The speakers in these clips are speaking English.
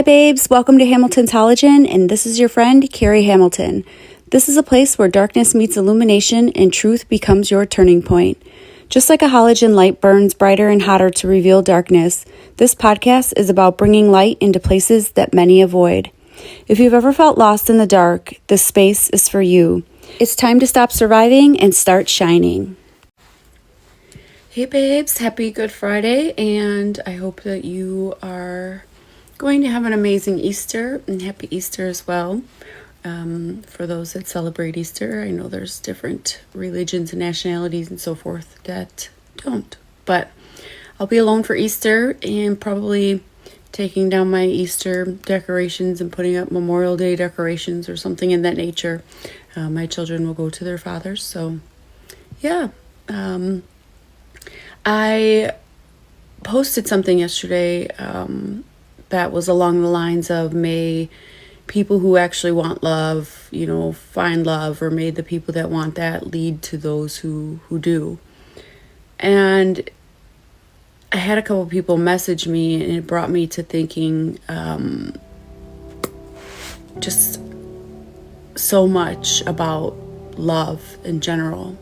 Hi babes, welcome to Hamilton's Halogen, and this is your friend, Carrie Hamilton. This is a place where darkness meets illumination and truth becomes your turning point. Just like a halogen light burns brighter and hotter to reveal darkness, this podcast is about bringing light into places that many avoid. If you've ever felt lost in the dark, this space is for you. It's time to stop surviving and start shining. Hey babes, happy Good Friday, and I hope that you are going to have an amazing Easter, and happy Easter as well. For those that celebrate Easter, I know there's different religions and nationalities and so forth that don't, but I'll be alone for Easter and probably taking down my Easter decorations and putting up Memorial Day decorations or something in that nature. My children will go to their fathers, so yeah. I posted something yesterday that was along the lines of, may people who actually want love, find love, or may the people that want that lead to those who do. And I had a couple people message me, and it brought me to thinking just so much about love in general.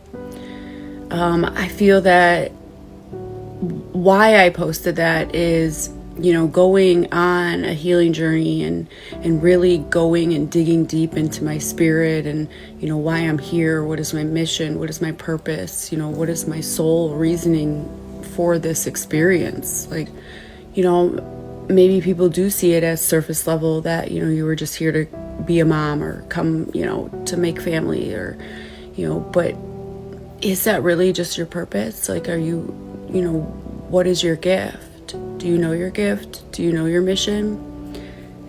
I feel that why I posted that is, going on a healing journey and really going and digging deep into my spirit and, why I'm here, what is my mission, what is my purpose, what is my soul reasoning for this experience. Like, maybe people do see it as surface level that, you were just here to be a mom or come, to make family or, but is that really just your purpose? Like, are you, what is your gift? Do you know your gift? Do you know your mission?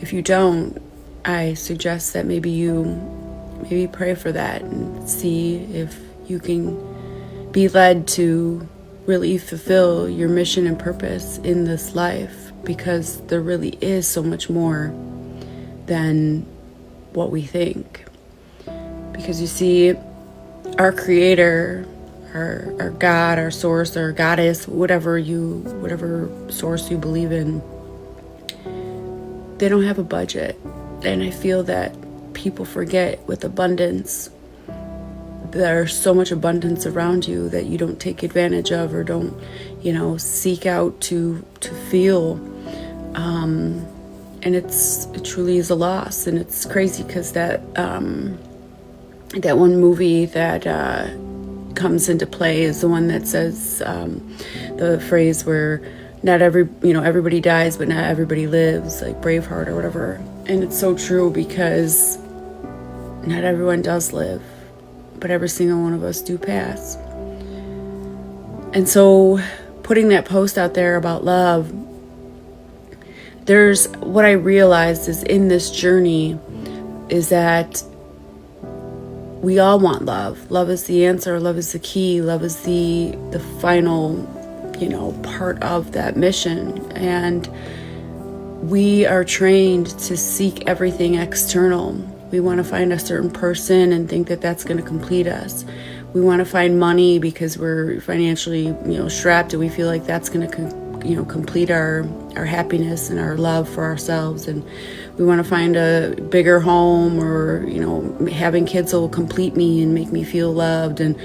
If you don't, I suggest that maybe pray for that and see if you can be led to really fulfill your mission and purpose in this life, because there really is so much more than what we think. Because you see, our Creator, our God, our source, our goddess, whatever source you believe in, they don't have a budget. And I feel that people forget with abundance, there's so much abundance around you that you don't take advantage of or don't, seek out to feel. And it truly is a loss. And it's crazy because that one movie that comes into play is the one that says the phrase where everybody dies but not everybody lives, like Braveheart or whatever. And it's so true, because not everyone does live, but every single one of us do pass. And so putting that post out there about love, there's what I realized is in this journey is that we all want love. Love is the answer. Love is the key. Love is the final, part of that mission. And we are trained to seek everything external. We want to find a certain person and think that that's going to complete us. We want to find money because we're financially, strapped, and we feel like that's going to, complete our happiness and our love for ourselves. And we want to find a bigger home, or, having kids will complete me and make me feel loved. And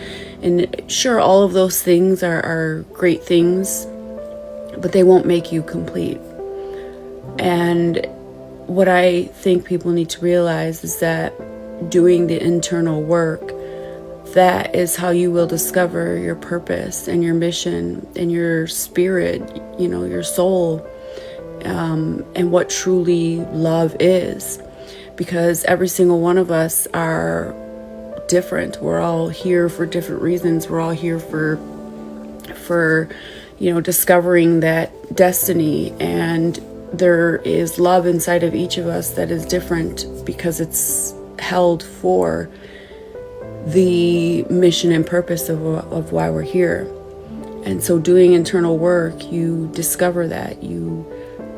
sure, all of those things are great things, but they won't make you complete. And what I think people need to realize is that doing the internal work, that is how you will discover your purpose and your mission and your spirit, your soul, and what truly love is. Because every single one of us are different. We're all here for different reasons. We're all here for discovering that destiny. And there is love inside of each of us that is different, because it's held for the mission and purpose of why we're here. And so doing internal work, you discover that, you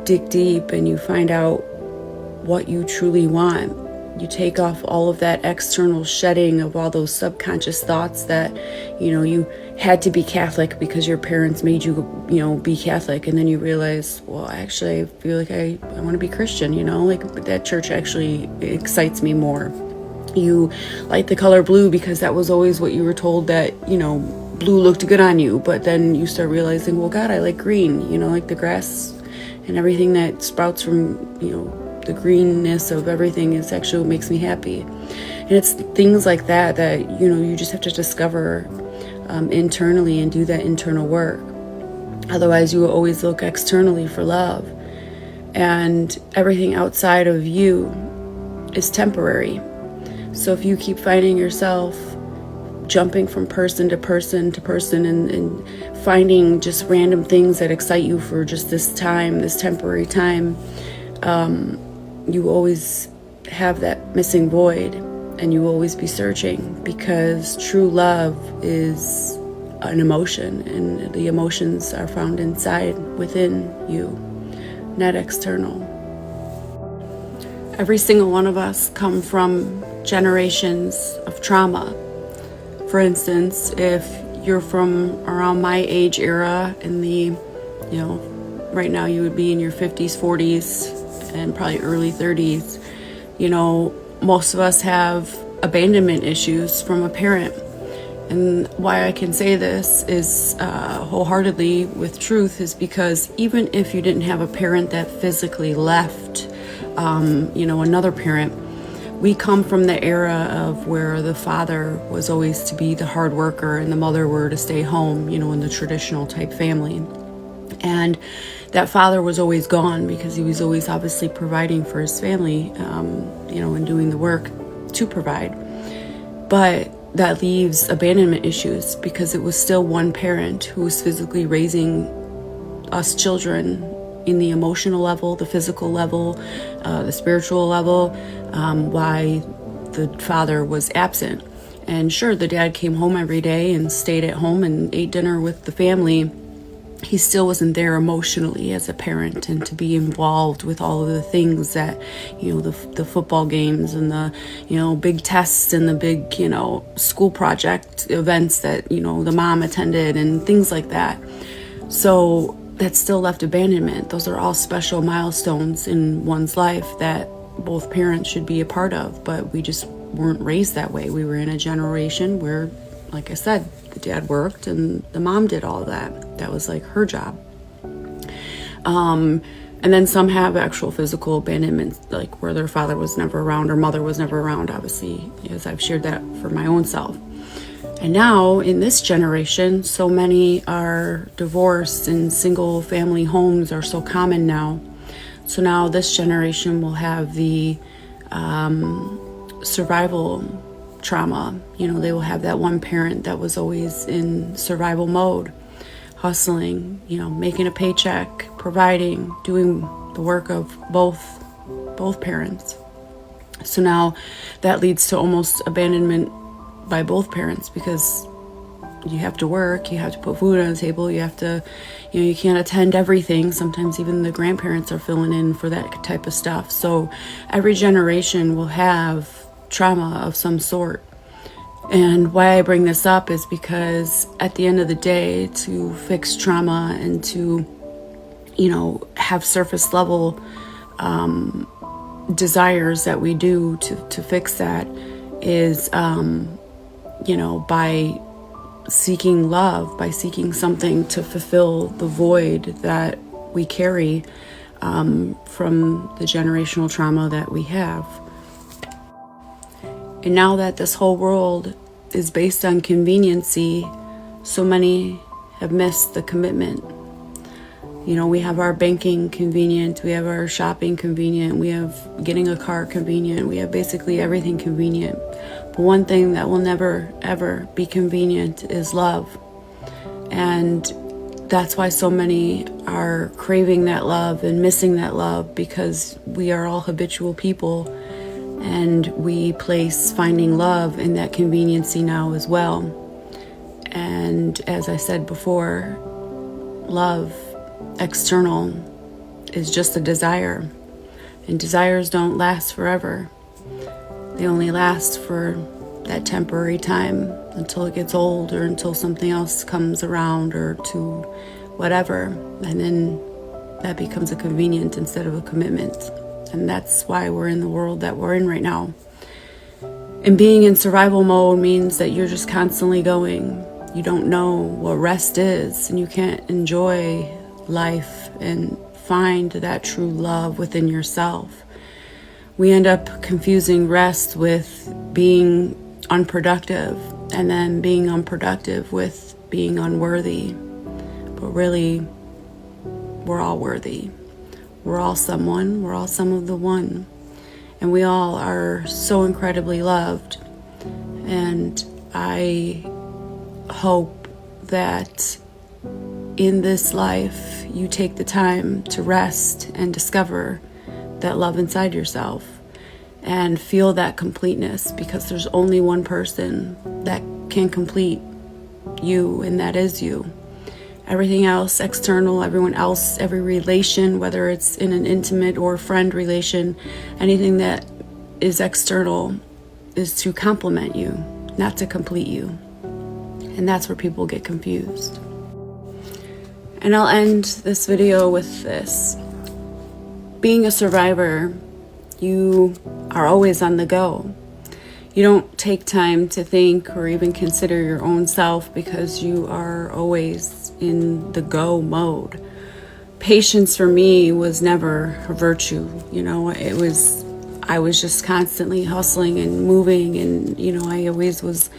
dig deep and you find out what you truly want. You take off all of that external shedding of all those subconscious thoughts that, you had to be Catholic because your parents made you, be Catholic. And then you realize, well, actually, I feel like I want to be Christian, like that church actually excites me more. You like the color blue because that was always what you were told, that, blue looked good on you. But then you start realizing, well, God, I like green, like the grass and everything that sprouts from, the greenness of everything is actually what makes me happy. And it's things like that you just have to discover internally and do that internal work. Otherwise, you will always look externally for love. And everything outside of you is temporary. So if you keep finding yourself jumping from person to person to person and finding just random things that excite you for just this time, this temporary time, you always have that missing void, and you will always be searching, because true love is an emotion, and the emotions are found inside, within you, not external. Every single one of us come from generations of trauma. For instance, if you're from around my age era, in the, right now you would be in your 50s, 40s, and probably early 30s, most of us have abandonment issues from a parent. And why I can say this is wholeheartedly with truth is because even if you didn't have a parent that physically left, another parent, we come from the era of where the father was always to be the hard worker and the mother were to stay home, in the traditional type family. And that father was always gone because he was always obviously providing for his family, and doing the work to provide. But that leaves abandonment issues because it was still one parent who was physically raising us children in the emotional level, the physical level, the spiritual level, why the father was absent. And sure, the dad came home every day and stayed at home and ate dinner with the family. He still wasn't there emotionally as a parent, and to be involved with all of the things that, the football games and the, big tests and the big, school project events that, the mom attended and things like that. So that still left abandonment. Those are all special milestones in one's life that both parents should be a part of, but we just weren't raised that way. We were in a generation where, like I said, the dad worked and the mom did all that. That was like her job. And then some have actual physical abandonment, like where their father was never around or mother was never around, obviously, as I've shared that for my own self. And now in this generation, so many are divorced and single family homes are so common now. So now this generation will have the survival trauma. They will have that one parent that was always in survival mode, hustling, making a paycheck, providing, doing the work of both parents. So now that leads to almost abandonment by both parents, because you have to work, you have to put food on the table, you have to, you can't attend everything. Sometimes even the grandparents are filling in for that type of stuff. So every generation will have trauma of some sort. And why I bring this up is because at the end of the day, to fix trauma and to, have surface level desires that we do to fix that is, by seeking love, by seeking something to fulfill the void that we carry from the generational trauma that we have. And now that this whole world is based on conveniency, so many have missed the commitment. We have our banking convenient, we have our shopping convenient, we have getting a car convenient, we have basically everything convenient. But one thing that will never, ever be convenient is love. And that's why so many are craving that love and missing that love, because we are all habitual people and we place finding love in that conveniency now as well. And as I said before, love external is just a desire, and desires don't last forever. They only last for that temporary time until it gets old or until something else comes around or to whatever. And then that becomes a convenience instead of a commitment. And that's why we're in the world that we're in right now. And being in survival mode means that you're just constantly going. You don't know what rest is, and you can't enjoy life and find that true love within yourself. We end up confusing rest with being unproductive, and then being unproductive with being unworthy. But really, we're all worthy. We're all someone. We're all some of the one. And we all are so incredibly loved. And I hope that in this life you take the time to rest and discover that love inside yourself and feel that completeness, because there's only one person that can complete you, and that is you. Everything else external, everyone else, every relation, whether it's in an intimate or friend relation, anything that is external is to complement you, not to complete you. And that's where people get confused. And I'll end this video with this. Being a survivor, you are always on the go. You don't take time to think or even consider your own self because you are always in the go mode. Patience for me was never a virtue. I was just constantly hustling and moving, and I always was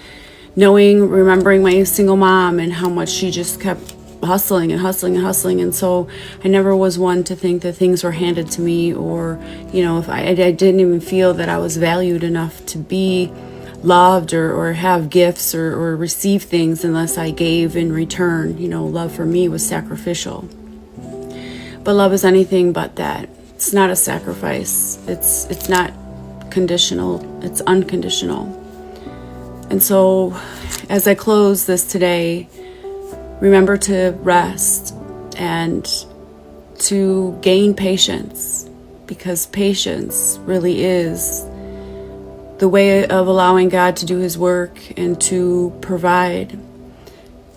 remembering my single mom and how much she just kept hustling and hustling and hustling. And so I never was one to think that things were handed to me, or if I didn't even feel that I was valued enough to be loved or have gifts or receive things unless I gave in return. Love for me was sacrificial. But love is anything but that. It's not a sacrifice. It's not conditional. It's unconditional. And so as I close this today, remember to rest and to gain patience, because patience really is the way of allowing God to do his work and to provide.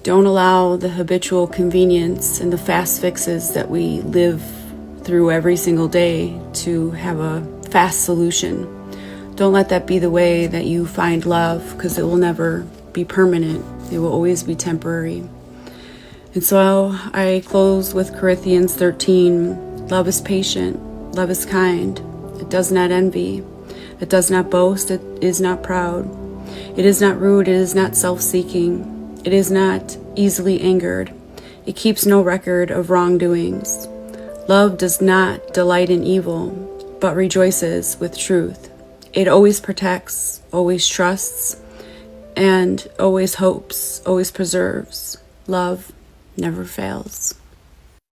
Don't allow the habitual convenience and the fast fixes that we live through every single day to have a fast solution. Don't let that be the way that you find love, because it will never be permanent. It will always be temporary. And so I close with Corinthians 13. Love is patient. Love is kind. It does not envy. It does not boast. It is not proud. It is not rude. It is not self-seeking. It is not easily angered. It keeps no record of wrongdoings. Love does not delight in evil, but rejoices with truth. It always protects, always trusts, and always hopes, always preserves. Love never fails.